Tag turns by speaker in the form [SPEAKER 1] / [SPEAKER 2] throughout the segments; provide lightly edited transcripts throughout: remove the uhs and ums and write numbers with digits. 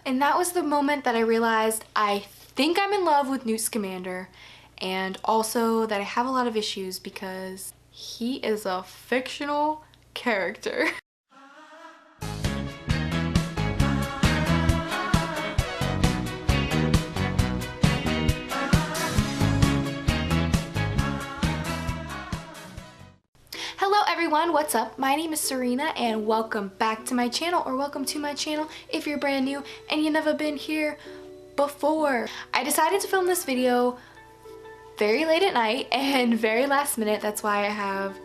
[SPEAKER 1] And that was the moment that I realized I think I'm in love with Newt Scamander, and also that I have a lot of issues because he is a fictional character. Hello everyone, what's up? My name is Serena and welcome back to my channel, or welcome to my channel if you're brand new and you've never been here before. I decided to film this video very late at night and very last minute. That's why I have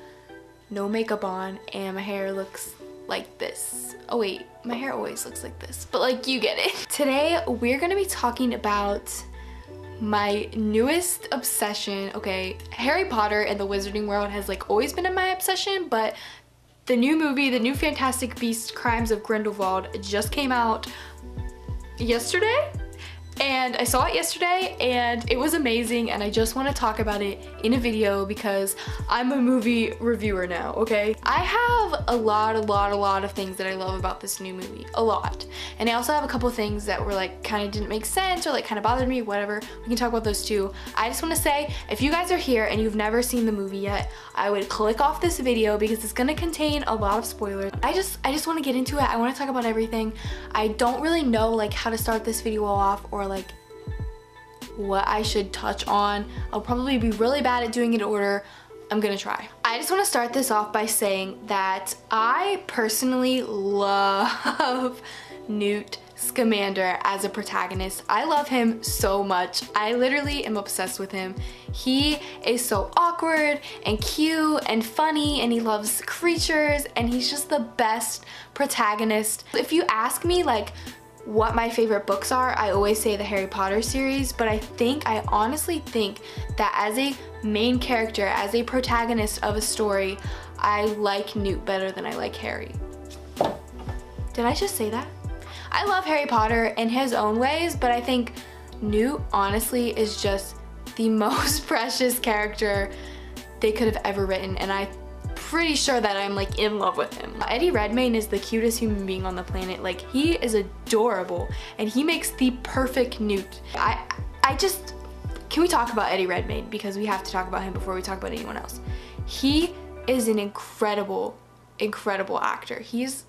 [SPEAKER 1] no makeup on and my hair looks like this. Oh wait, my hair always looks like this, but like you get it. Today we're gonna be talking about my newest obsession. Okay, Harry Potter and the Wizarding World has like always been in my obsession, but the new movie, the new Fantastic Beasts Crimes of Grindelwald, just came out yesterday. And I saw it yesterday and it was amazing, and I just want to talk about it in a video because I'm a movie reviewer now, okay? I have a lot of things that I love about this new movie, a lot. And I also have a couple things that were like kind of didn't make sense or like kind of bothered me, whatever. We can talk about those too. I just want to say, if you guys are here and you've never seen the movie yet, I would click off this video because it's gonna contain a lot of spoilers. I just want to get into it. I want to talk about everything. I don't really know like how to start this video off or like what I should touch on. I'll probably be really bad at doing it in order. I'm gonna try. I just want to start this off by saying that I personally love Newt Scamander as a protagonist. I love him so much. I literally am obsessed with him. He is so awkward and cute and funny, and he loves creatures, and he's just the best protagonist. If you ask me like what my favorite books are, I always say the Harry Potter series, but I honestly think that as a main character, as a protagonist of a story, I like Newt better than I like Harry. Did I just say that? I love Harry Potter in his own ways, but I think Newt honestly is just the most precious character they could have ever written, and I'm pretty sure that I'm like in love with him. Eddie Redmayne is the cutest human being on the planet. Like, he is adorable and he makes the perfect Newt. Can we talk about Eddie Redmayne, because we have to talk about him before we talk about anyone else. He is an incredible actor. He's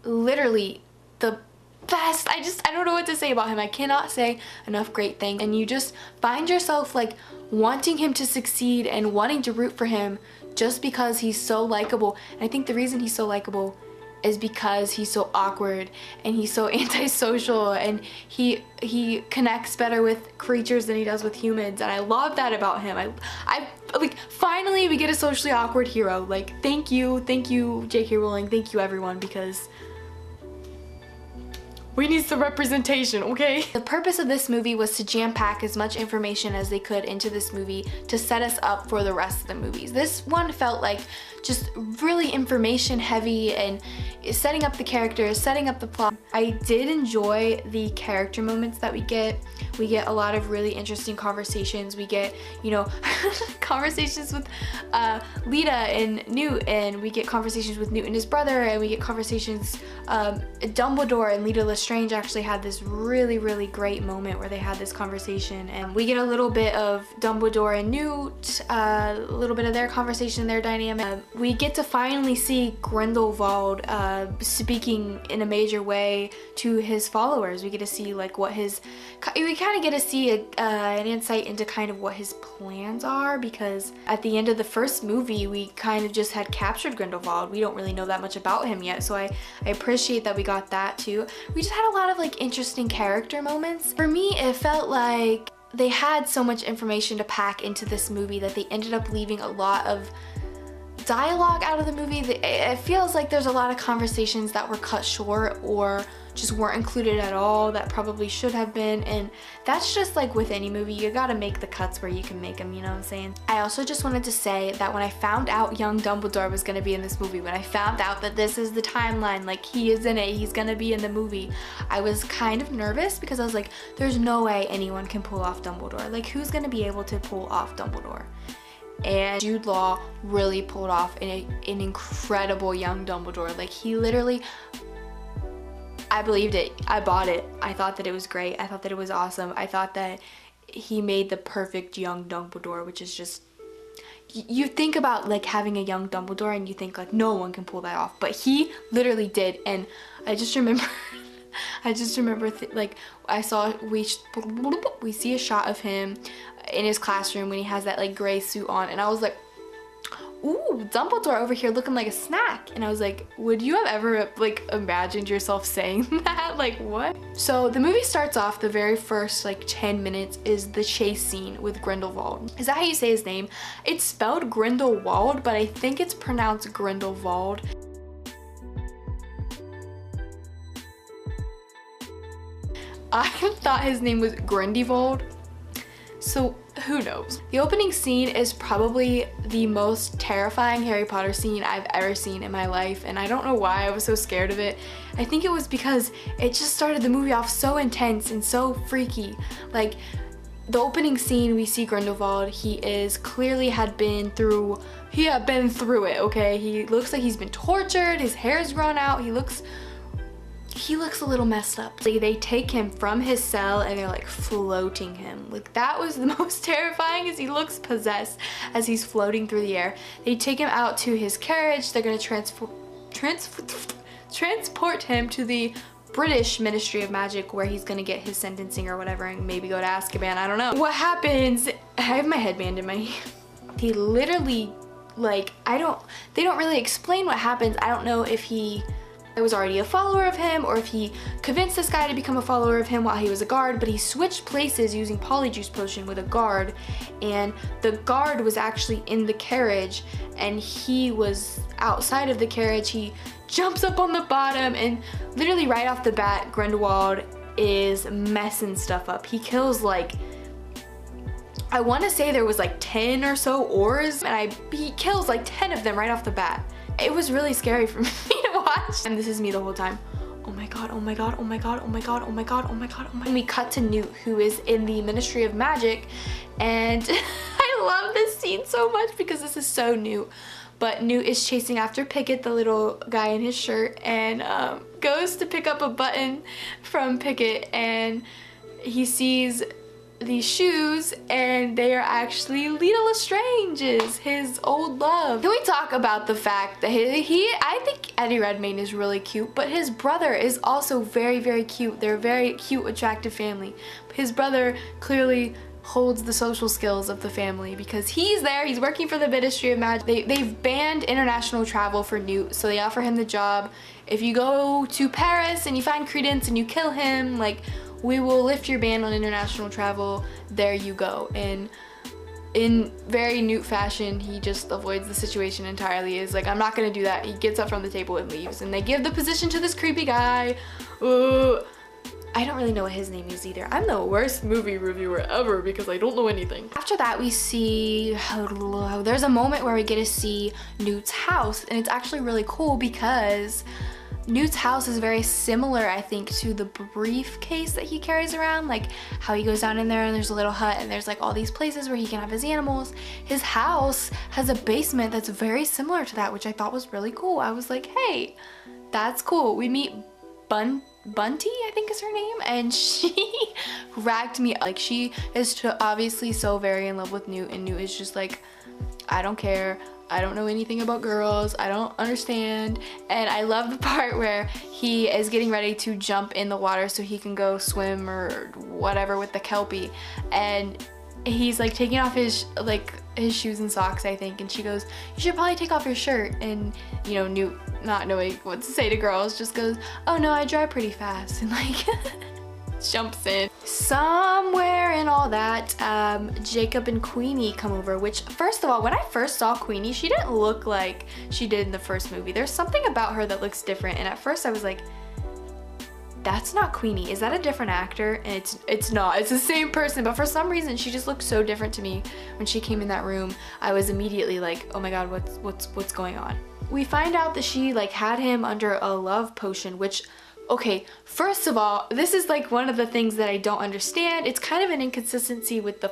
[SPEAKER 1] literally the best. I don't know what to say about him. I cannot say enough great things, and you just find yourself like wanting him to succeed and wanting to root for him just because he's so likable. And I think the reason he's so likable is because he's so awkward and he's so antisocial, and he connects better with creatures than he does with humans, and I love that about him. I like, finally we get a socially awkward hero. Like, thank you J.K. Rowling, thank you everyone, because we need some representation, okay? The purpose of this movie was to jam-pack as much information as they could into this movie to set us up for the rest of the movies. This one felt like just really information heavy and setting up the characters, setting up the plot. I did enjoy the character moments that we get. We get a lot of really interesting conversations. We get, you know, conversations with Lita and Newt, and we get conversations with Newt and his brother, and we get conversations, Dumbledore and Lita Lestrange actually had this really great moment where they had this conversation, and we get a little bit of Dumbledore and Newt, a little bit of their conversation, their dynamic. We get to finally see Grindelwald speaking in a major way to his followers. We get to see like what we kind of get to see an insight into kind of what his plans are, because at the end of the first movie we kind of just had captured Grindelwald. We don't really know that much about him yet, so I appreciate that we got that too. We just had a lot of like interesting character moments. For me, it felt like they had so much information to pack into this movie that they ended up leaving a lot of dialogue out of the movie. It feels like there's a lot of conversations that were cut short or just weren't included at all that probably should have been, and that's just like with any movie, you gotta make the cuts where you can make them, you know what I'm saying? I also just wanted to say that when I found out young Dumbledore was gonna be in this movie, when I found out that this is the timeline, like he is in it, he's gonna be in the movie, I was kind of nervous because I was like, there's no way anyone can pull off Dumbledore. Like, who's gonna be able to pull off Dumbledore? And Jude Law really pulled off an incredible young Dumbledore. Like, he literally I believed it. I bought it. I thought that it was great. I thought that it was awesome. I thought that he made the perfect young Dumbledore, which is just, you think about like having a young Dumbledore and you think like no one can pull that off, but he literally did. And I just remember like we see a shot of him in his classroom when he has that like gray suit on, and I was like, ooh, Dumbledore over here looking like a snack. And I was like, would you have ever like imagined yourself saying that? Like, what? So the movie starts off, the very first like 10 minutes is the chase scene with Grindelwald. Is that how you say his name? It's spelled Grindelwald, but I think it's pronounced Grindelwald. I thought his name was Grindelwald, so who knows? The opening scene is probably the most terrifying Harry Potter scene I've ever seen in my life, and I don't know why I was so scared of it. I think it was because it just started the movie off so intense and so freaky. Like, the opening scene, we see Grindelwald. He is clearly had been through it, okay? He looks like he's been tortured, his hair's grown out, he looks a little messed up. They take him from his cell and they're like floating him. Like, that was the most terrifying, as he looks possessed as he's floating through the air. They take him out to his carriage. They're gonna transport him to the British Ministry of Magic, where he's gonna get his sentencing or whatever and maybe go to Azkaban. I don't know. What happens, I have my headband in my hand. He literally, like, they don't really explain what happens. I don't know if I was already a follower of him or if he convinced this guy to become a follower of him while he was a guard, but he switched places using Polyjuice Potion with a guard, and the guard was actually in the carriage and he was outside of the carriage. He jumps up on the bottom and literally right off the bat, Grindelwald is messing stuff up. He kills like, I want to say there was like 10 or so Aurors, and he kills like 10 of them right off the bat. It was really scary for me to watch. And this is me the whole time. Oh my god, oh my god, oh my god, oh my god, oh my god, oh my god, oh my god. And we cut to Newt, who is in the Ministry of Magic, and I love this scene so much because this is so Newt. But Newt is chasing after Pickett, the little guy in his shirt, and goes to pick up a button from Pickett, and he sees these shoes, and they are actually Lita Lestrange's, his old love. Can we talk about the fact that I think Eddie Redmayne is really cute, but his brother is also very, very cute. They're a very cute, attractive family. His brother clearly holds the social skills of the family because he's there, he's working for the Ministry of Magic. They've banned international travel for Newt, so they offer him the job. If you go to Paris and you find Credence and you kill him, like, we will lift your ban on international travel. There you go. And in very Newt fashion, he just avoids the situation entirely. Is like, I'm not gonna do that. He gets up from the table and leaves, and they give the position to this creepy guy. I don't really know what his name is either. I'm the worst movie reviewer ever because I don't know anything. After that, we see, there's a moment where we get to see Newt's house, and it's actually really cool because Newt's house is very similar, I think, to the briefcase that he carries around, like how he goes down in there and there's a little hut and there's like all these places where he can have his animals. His house has a basement that's very similar to that, which I thought was really cool. I was like, hey, that's cool. We meet Bunty, I think is her name, and she racked me. Like, she is obviously so very in love with Newt, and Newt is just like, I don't care. I don't know anything about girls. I don't understand. And I love the part where he is getting ready to jump in the water so he can go swim or whatever with the Kelpie. And he's like taking off his shoes and socks, I think. And she goes, you should probably take off your shirt. And, you know, Newt, not knowing what to say to girls, just goes, oh no, I dry pretty fast. And like, jumps in. Somewhere in all that, Jacob and Queenie come over, which, first of all, when I first saw Queenie, she didn't look like she did in the first movie. There's something about her that looks different, and at first I was like, that's not Queenie. Is that a different actor? And it's not. It's the same person, but for some reason she just looked so different to me when she came in that room. I was immediately like, oh my god, what's going on? We find out that she like had him under a love potion, which, okay, first of all, this is like one of the things that I don't understand. It's kind of an inconsistency with the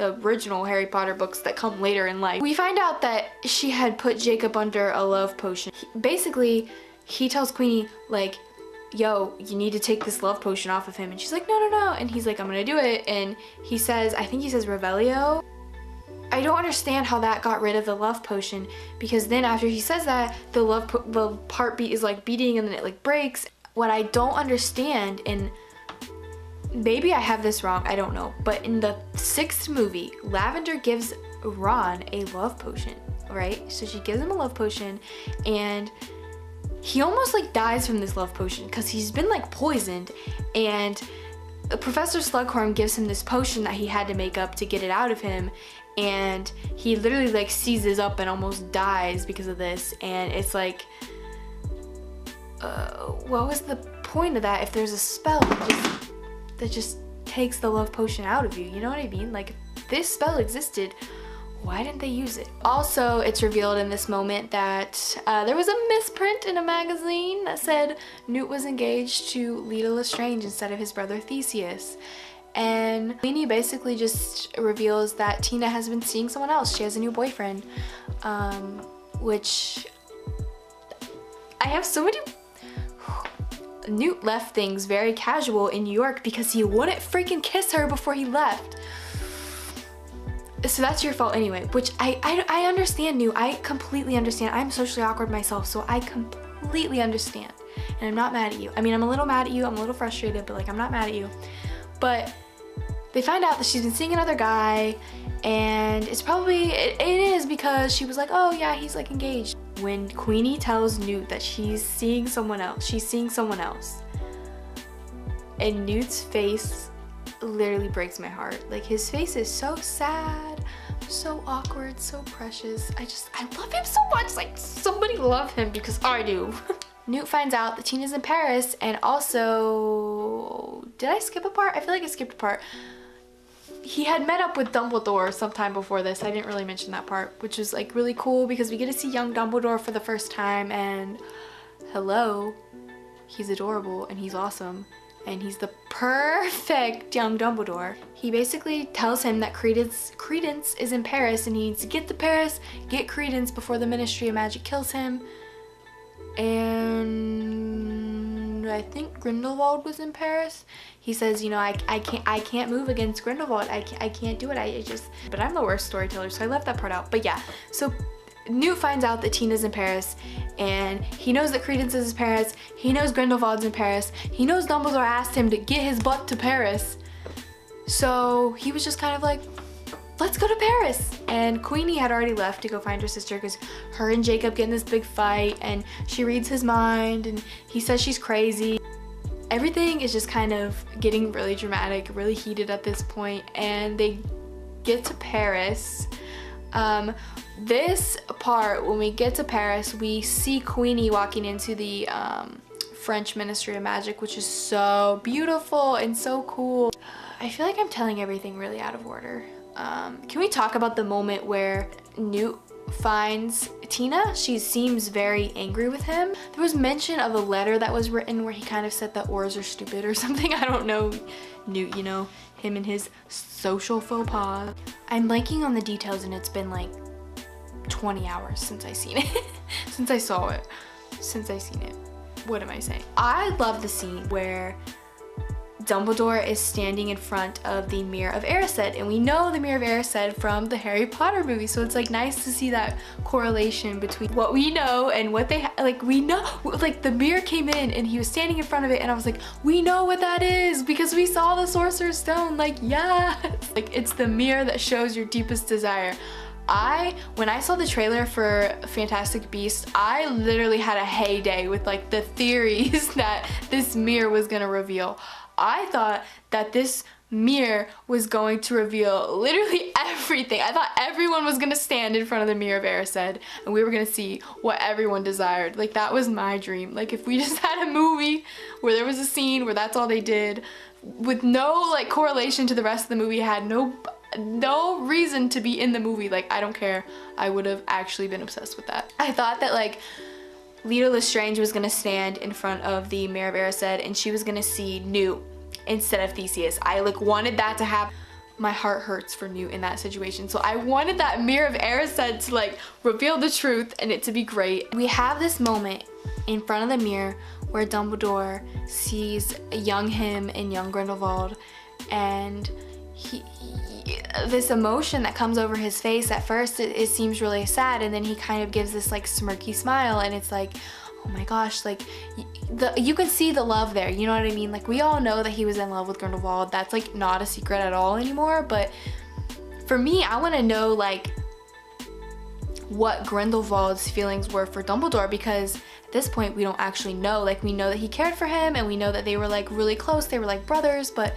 [SPEAKER 1] original Harry Potter books that come later in life. We find out that she had put Jacob under a love potion. Basically, he tells Queenie, like, yo, you need to take this love potion off of him. And she's like, no, no, no. And he's like, I'm gonna do it. And he says, I think he says Revelio. I don't understand how that got rid of the love potion, because then after he says that, the heartbeat is like beating and then it like breaks. What I don't understand, and maybe I have this wrong, I don't know, but in the 6th movie, Lavender gives Ron a love potion, right? So she gives him a love potion, and he almost like dies from this love potion because he's been like poisoned, and Professor Slughorn gives him this potion that he had to make up to get it out of him, and he literally like seizes up and almost dies because of this. And it's like, what was the point of that if there's a spell that just takes the love potion out of you? You know what I mean? Like, if this spell existed, why didn't they use it? Also, it's revealed in this moment that there was a misprint in a magazine that said Newt was engaged to Lita Lestrange instead of his brother Theseus. And Queenie basically just reveals that Tina has been seeing someone else. She has a new boyfriend, which I have so many... Newt left things very casual in New York because he wouldn't freaking kiss her before he left. So that's your fault anyway, which I understand, Newt. I completely understand. I'm socially awkward myself, so I completely understand. And I'm not mad at you. I mean, I'm a little mad at you. I'm a little frustrated, but like, I'm not mad at you. But they find out that she's been seeing another guy, and it's probably, it is because she was like, oh yeah, he's like engaged. When Queenie tells Newt that she's seeing someone else, and Newt's face literally breaks my heart. Like, his face is so sad, so awkward, so precious. I love him so much. Like, somebody love him, because I do. Newt finds out that Tina's in Paris, and also, did I skip a part? I feel like I skipped a part. He had met up with Dumbledore sometime before this. I didn't really mention that part, which was like really cool because we get to see young Dumbledore for the first time, and hello, he's adorable and he's awesome. And he's the perfect young Dumbledore. He basically tells him that Credence is in Paris and he needs to get to Paris, get Credence before the Ministry of Magic kills him. And I think Grindelwald was in Paris. He says, you know, I can't move against Grindelwald. I can't do it. But I'm the worst storyteller, so I left that part out. But yeah, so Newt finds out that Tina's in Paris, and he knows that Credence is in Paris. He knows Grindelwald's in Paris. He knows Dumbledore asked him to get his butt to Paris. So he was just kind of like, let's go to Paris. And Queenie had already left to go find her sister because her and Jacob get in this big fight, and she reads his mind and he says she's crazy. Everything is just kind of getting really dramatic, really heated at this point, and they get to Paris. This part, when we get to Paris, we see Queenie walking into the French Ministry of Magic, which is so beautiful and so cool. I feel like I'm telling everything really out of order. Can we talk about the moment where Newt finds Tina? She seems very angry with him. There was mention of a letter that was written where he kind of said that oars are stupid or something. I don't know. Newt, you know, him and his social faux pas. I'm blanking on the details, and it's been like 20 hours since I seen it. Since I saw it. Since I seen it. What am I saying? I love the scene where Dumbledore is standing in front of the Mirror of Erised, and we know the Mirror of Erised from the Harry Potter movie, so it's like nice to see that correlation between what we know and what they like. We know, like, the mirror came in and he was standing in front of it, and I was like, we know what that is because we saw the Sorcerer's Stone. Like, yeah, like, it's the mirror that shows your deepest desire. When I saw the trailer for Fantastic Beasts, I literally had a heyday with like the theories that this mirror was gonna reveal. I thought that this mirror was going to reveal literally everything. I thought everyone was gonna stand in front of the Mirror of Erised and we were gonna see what everyone desired. Like, that was my dream. Like, if we just had a movie where there was a scene where that's all they did with no like correlation to the rest of the movie, had no reason to be in the movie, like, I don't care. I would have actually been obsessed with that. I thought that like Lita Lestrange was gonna stand in front of the Mirror of Erised and she was gonna see Newt instead of Theseus. I like wanted that to happen. My heart hurts for Newt in that situation. So I wanted that Mirror of Erised to like reveal the truth and it to be great. We have this moment in front of the mirror where Dumbledore sees young him and young Grindelwald, and this emotion that comes over his face. At first it seems really sad, and then he kind of gives this like smirky smile, and it's like, oh my gosh, like you can see the love there, you know what I mean? Like we all know that he was in love with Grindelwald. That's like not a secret at all anymore. But for me, I want to know like what Grindelwald's feelings were for Dumbledore, because at this point we don't actually know. Like we know that he cared for him, and we know that they were like really close, they were like brothers, but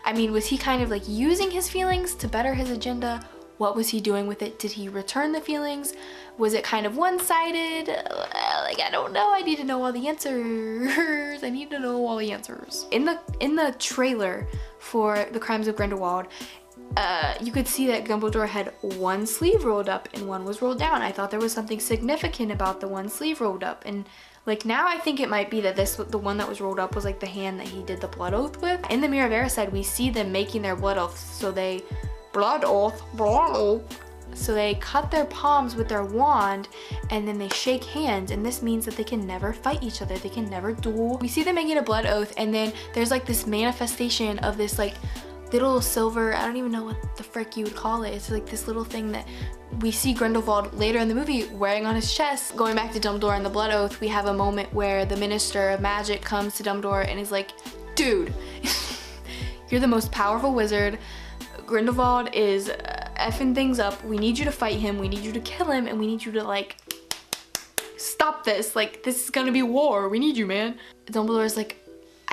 [SPEAKER 1] I mean, was he kind of like using his feelings to better his agenda? What was he doing with it? Did he return the feelings? Was it kind of one-sided? Like, I don't know. I need to know all the answers. I need to know all the answers. In the trailer for The Crimes of Grindelwald, you could see that Dumbledore had one sleeve rolled up and one was rolled down. I thought there was something significant about the one sleeve rolled up, and like now I think it might be that the one that was rolled up was like the hand that he did the blood oath with. In the Mirror of Erised, we see them making their blood oaths. So they blood oath. So they cut their palms with their wand, and then they shake hands, and this means that they can never fight each other. They can never duel. We see them making a blood oath, and then there's like this manifestation of this like little silver, I don't even know what the frick you would call it. It's like this little thing that we see Grindelwald later in the movie wearing on his chest. Going back to Dumbledore and the blood oath, we have a moment where the Minister of Magic comes to Dumbledore and is like, dude, you're the most powerful wizard. Grindelwald is effing things up. We need you to fight him. We need you to kill him, and we need you to like stop this. Like, this is gonna be war. We need you, man. Dumbledore's like,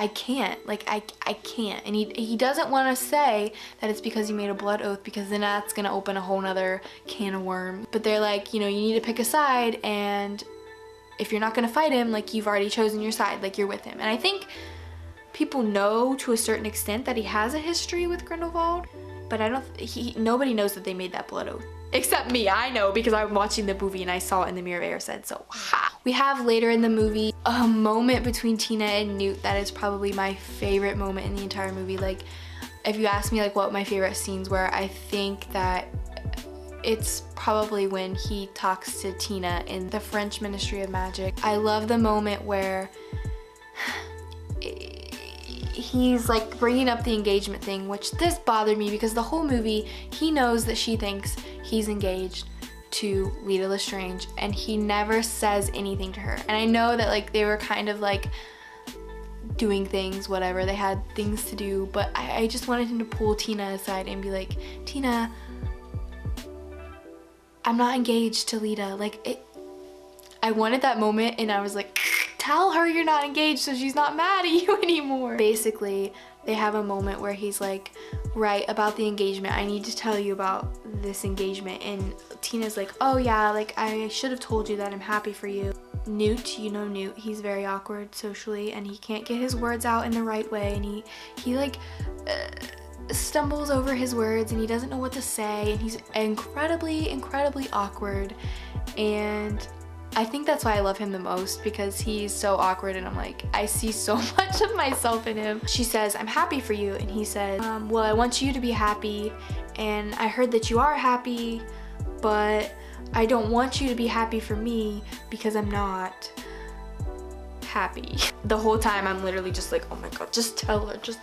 [SPEAKER 1] I can't, like I can't. And he doesn't want to say that it's because he made a blood oath, because then that's gonna open a whole nother can of worms. But they're like, you know, you need to pick a side, and if you're not gonna fight him, like you've already chosen your side, like you're with him. And I think people know to a certain extent that he has a history with Grindelwald, but nobody knows that they made that blood oath. Except me, I know, because I'm watching the movie and I saw it in the Mirror of Erised, so ha! We have later in the movie a moment between Tina and Newt that is probably my favorite moment in the entire movie. Like, if you ask me like what my favorite scenes were, I think that it's probably when he talks to Tina in the French Ministry of Magic. I love the moment where he's like bringing up the engagement thing, which this bothered me because the whole movie he knows that she thinks he's engaged to Lita Lestrange, and he never says anything to her. And I know that like they were kind of like doing things, whatever, they had things to do, but I just wanted him to pull Tina aside and be like, Tina, I'm not engaged to Lita. Like, I wanted that moment, and I was like, tell her you're not engaged so she's not mad at you anymore. Basically, they have a moment where he's like, right, about the engagement, I need to tell you about this engagement. And Tina's like, oh yeah, like I should have told you that I'm happy for you. Newt, you know Newt, he's very awkward socially, and he can't get his words out in the right way, and he like stumbles over his words, and he doesn't know what to say, and he's incredibly awkward. And I think that's why I love him the most, because he's so awkward, and I'm like, I see so much of myself in him. She says, I'm happy for you, and he says, well, I want you to be happy, and I heard that you are happy, but I don't want you to be happy for me because I'm not happy. The whole time I'm literally just like, oh my god, just tell her, just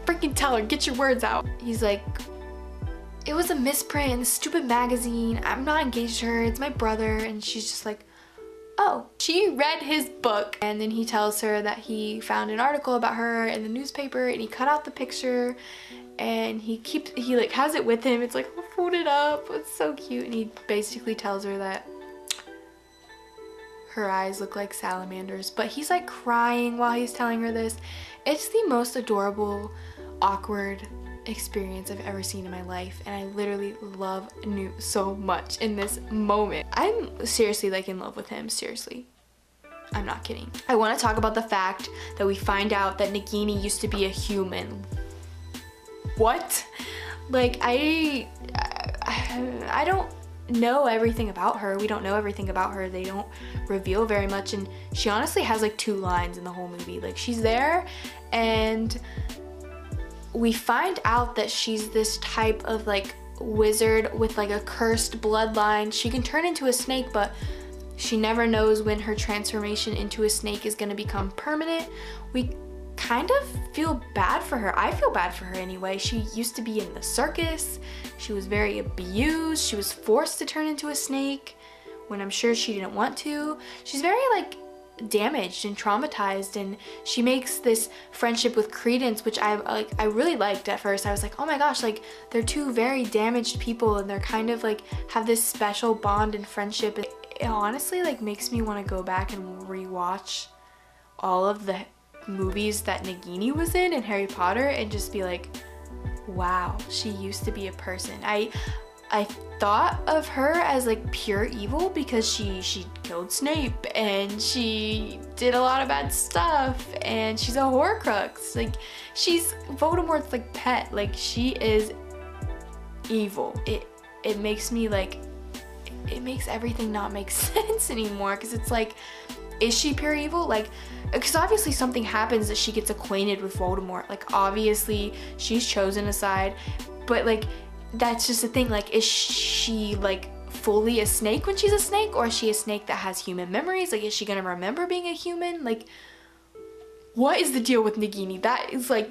[SPEAKER 1] freaking tell her, get your words out. He's like, it was a misprint in the stupid magazine, I'm not engaged to her, it's my brother. And she's just like, oh. She read his book, and then he tells her that he found an article about her in the newspaper, and he cut out the picture, and he like has it with him. It's like all folded up, it's so cute. And he basically tells her that her eyes look like salamanders, but he's like crying while he's telling her this. It's the most adorable, awkward experience I've ever seen in my life, and I literally love Newt so much in this moment. I'm seriously like in love with him, seriously. I'm not kidding. I want to talk about the fact that we find out that Nagini used to be a human. What? Like, I don't know everything about her. We don't know everything about her. They don't reveal very much, and she honestly has like 2 lines in the whole movie. Like, she's there, and we find out that she's this type of like wizard with like a cursed bloodline. She can turn into a snake, but she never knows when her transformation into a snake is going to become permanent. We kind of feel bad for her. I feel bad for her anyway. She used to be in the circus. She was very abused. She was forced to turn into a snake when I'm sure she didn't want to. She's very like damaged and traumatized, and she makes this friendship with Credence, which I really liked at first. I was like, oh my gosh, like they're two very damaged people and they're kind of like have this special bond and friendship. It honestly like makes me want to go back and rewatch all of the movies that Nagini was in Harry Potter and just be like, wow, she used to be a person. I thought of her as like pure evil because she killed Snape and she did a lot of bad stuff and she's a Horcrux. Like she's Voldemort's like pet. Like she is evil. It makes me like, it makes everything not make sense anymore, because it's like, is she pure evil? Like, because obviously something happens that she gets acquainted with Voldemort. Like obviously she's chosen a side, but like that's just the thing. Like, is she like fully a snake when she's a snake, or is she a snake that has human memories? Like, is she gonna remember being a human? Like, what is the deal with Nagini? That is like,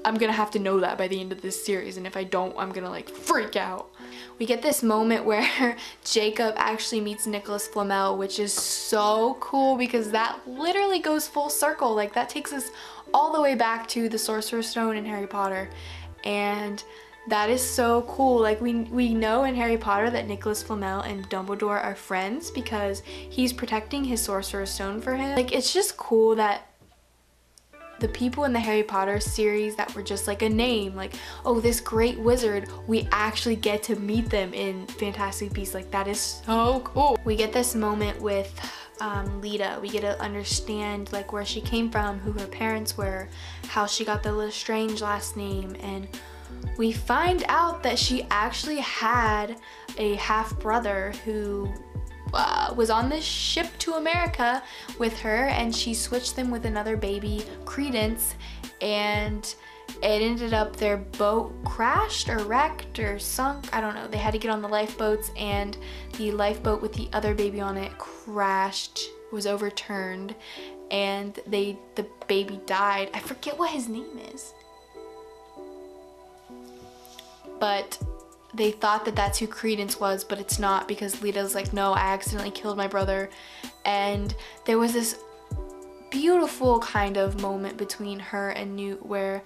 [SPEAKER 1] I'm gonna have to know that by the end of this series, and if I don't, I'm gonna like freak out. We get this moment where Jacob actually meets Nicholas Flamel, which is so cool because that literally goes full circle. Like that takes us all the way back to the Sorcerer's Stone in Harry Potter, and that is so cool. Like we know in Harry Potter that Nicholas Flamel and Dumbledore are friends because he's protecting his Sorcerer's Stone for him. Like it's just cool that the people in the Harry Potter series that were just like a name, like, oh, this great wizard, we actually get to meet them in Fantastic Beasts. Like that is so cool. We get this moment with Lita. We get to understand like where she came from, who her parents were, how she got the Lestrange last name, and we find out that she actually had a half brother who was on this ship to America with her, and she switched them with another baby, Credence, and it ended up their boat crashed or wrecked or sunk. I don't know. They had to get on the lifeboats, and the lifeboat with the other baby on it crashed, was overturned, and the baby died. I forget what his name is, but they thought that that's who Credence was, but it's not, because Lita's like, no, I accidentally killed my brother. And there was this beautiful kind of moment between her and Newt where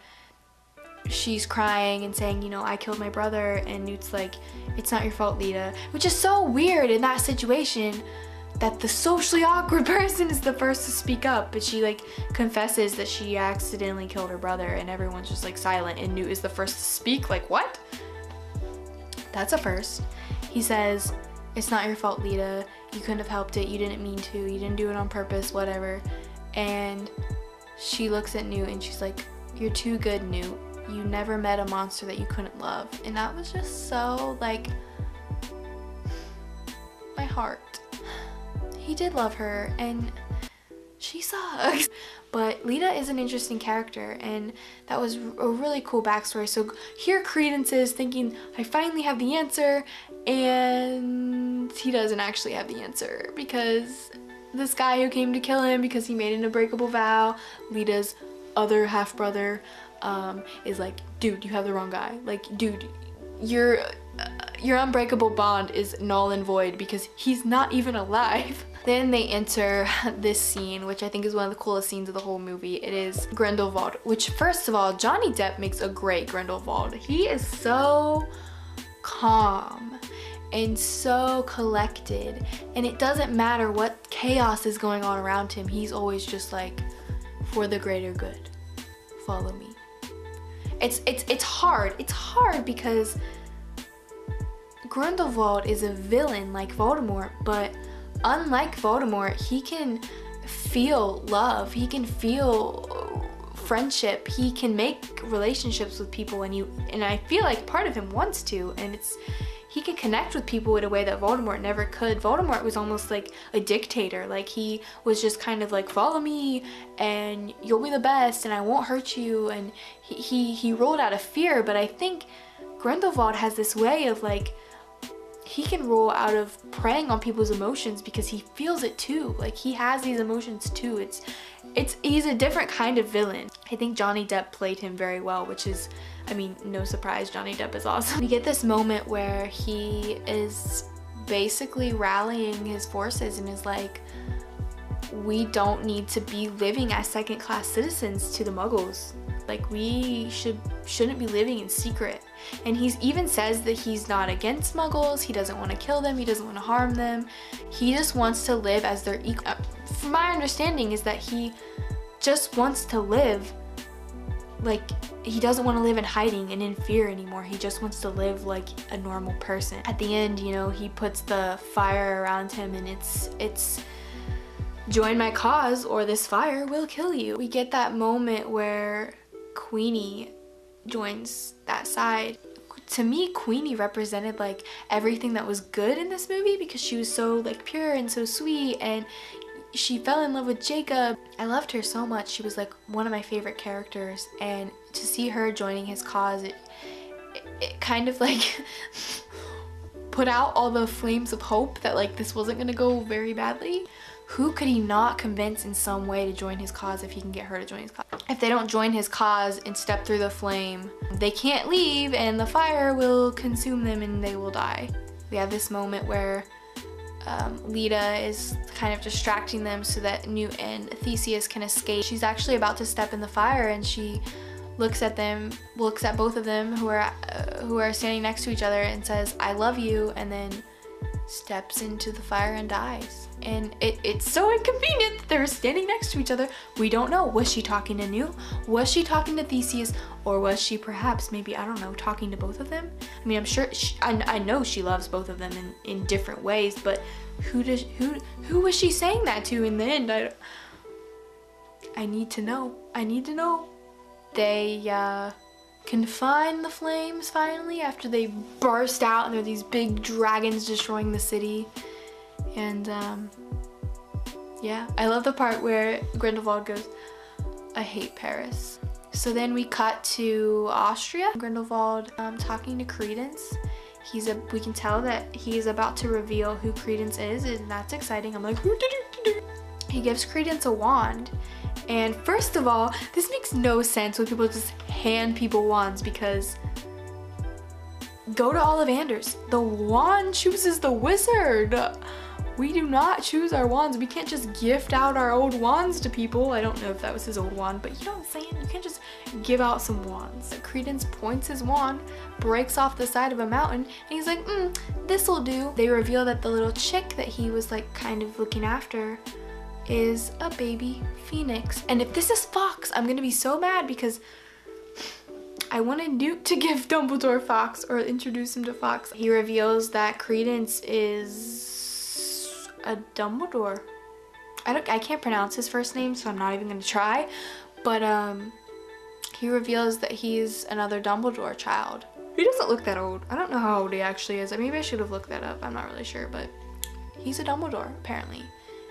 [SPEAKER 1] she's crying and saying, you know, I killed my brother, and Newt's like, it's not your fault, Lita, which is so weird in that situation that the socially awkward person is the first to speak up, but she like confesses that she accidentally killed her brother, and everyone's just like silent, and Newt is the first to speak. Like, what? That's a first. He says, it's not your fault, Lita. You couldn't have helped it. You didn't mean to. You didn't do it on purpose, whatever. And she looks at Newt and she's like, you're too good, Newt. You never met a monster that you couldn't love. And that was just so like, my heart. He did love her, and she sucks. But Lita is an interesting character, and that was a really cool backstory. So here Credence is thinking, I finally have the answer, and he doesn't actually have the answer, because this guy who came to kill him because he made an unbreakable vow, Lita's other half-brother, is like, dude, you have the wrong guy. Like, dude, your unbreakable bond is null and void because he's not even alive. Then they enter this scene, which I think is one of the coolest scenes of the whole movie. It is Grindelwald, which, first of all, Johnny Depp makes a great Grindelwald. He is so calm and so collected, and it doesn't matter what chaos is going on around him. He's always just like, for the greater good, follow me. It's hard. It's hard because Grindelwald is a villain like Voldemort, but unlike Voldemort, he can feel love, he can feel friendship, he can make relationships with people, and I feel like part of him wants to, and he can connect with people in a way that Voldemort never could. Voldemort was almost like a dictator. Like, he was just kind of like, follow me and you'll be the best and I won't hurt you, and he ruled out of fear. But I think Grindelwald has this way of like he can roll out of preying on people's emotions because he feels it too. Like, he has these emotions too. He's a different kind of villain. I think Johnny Depp played him very well, which is, I mean, no surprise, Johnny Depp is awesome. We get this moment where he is basically rallying his forces and is like, we don't need to be living as second-class citizens to the Muggles. Like, we shouldn't be living in secret. And he even says that he's not against Muggles, he doesn't want to kill them, he doesn't want to harm them. He just wants to live as their equal. From my understanding is that he just wants to live, like, he doesn't want to live in hiding and in fear anymore. He just wants to live like a normal person. At the end, you know, he puts the fire around him and it's join my cause or this fire will kill you. We get that moment where Queenie joins that side. To me, Queenie represented like everything that was good in this movie because she was so like pure and so sweet, and she fell in love with Jacob. I loved her so much. She was like one of my favorite characters, and to see her joining his cause, it kind of like put out all the flames of hope that like this wasn't gonna go very badly. Who could he not convince in some way to join his cause if he can get her to join his cause? If they don't join his cause and step through the flame, they can't leave and the fire will consume them and they will die. We have this moment where Lita is kind of distracting them so that Newt and Theseus can escape. She's actually about to step in the fire and she looks at both of them who are standing next to each other and says, "I love you," and then steps into the fire and dies. And it's so inconvenient that they're standing next to each other. We don't know. Was she talking to Newt? Was she talking to Theseus? Or was she perhaps, maybe, I don't know, talking to both of them? I mean, I'm sure, I know she loves both of them in different ways, but who was she saying that to in the end? I need to know. I need to know. They confine the flames finally after they burst out and there are these big dragons destroying the city. And yeah, I love the part where Grindelwald goes, "I hate Paris." So then we cut to Austria. Grindelwald talking to Credence. We can tell that he's about to reveal who Credence is, and that's exciting. I'm like, he gives Credence a wand. And first of all, this makes no sense when people just hand people wands, because go to Ollivanders. The wand chooses the wizard. We do not choose our wands. We can't just gift out our old wands to people. I don't know if that was his old wand, but you know what I'm saying? You can't just give out some wands. Credence points his wand, breaks off the side of a mountain, and he's like, this'll do. They reveal that the little chick that he was like kind of looking after is a baby phoenix. And if this is Fox, I'm gonna be so mad because I wanted Newt to give Dumbledore Fox or introduce him to Fox. He reveals that Credence is a Dumbledore. I can't pronounce his first name, so I'm not even gonna try, but he reveals that he's another Dumbledore child. He doesn't look that old. I don't know how old he actually is. Maybe I should have looked that up. I'm not really sure, but he's a Dumbledore apparently.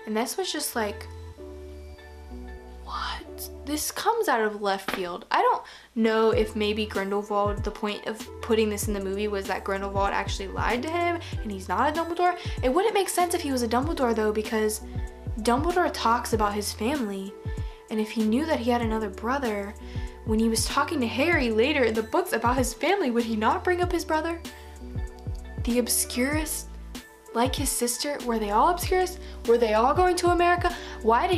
[SPEAKER 1] And this was just like, what? This comes out of left field. I don't know if maybe Grindelwald, the point of putting this in the movie was that Grindelwald actually lied to him and he's not a Dumbledore. It wouldn't make sense if he was a Dumbledore though, because Dumbledore talks about his family. And if he knew that he had another brother, when he was talking to Harry later in the books about his family, would he not bring up his brother? The obscurest, like his sister, were they all obscurest? Were they all going to America? Why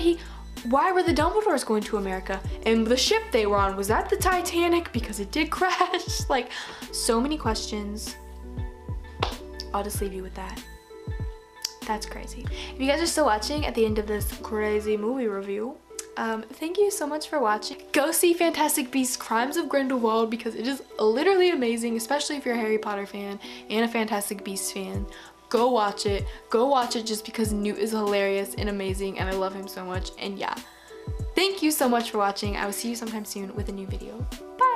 [SPEAKER 1] were the Dumbledores going to America? And the ship they were on, was that the Titanic? Because it did crash. Like, so many questions. I'll just leave you with that. That's crazy. If you guys are still watching at the end of this crazy movie review, thank you so much for watching. Go see Fantastic Beasts: Crimes of Grindelwald because it is literally amazing, especially if you're a Harry Potter fan and a Fantastic Beasts fan. Go watch it. Go watch it just because Newt is hilarious and amazing and I love him so much. And yeah, thank you so much for watching. I will see you sometime soon with a new video. Bye!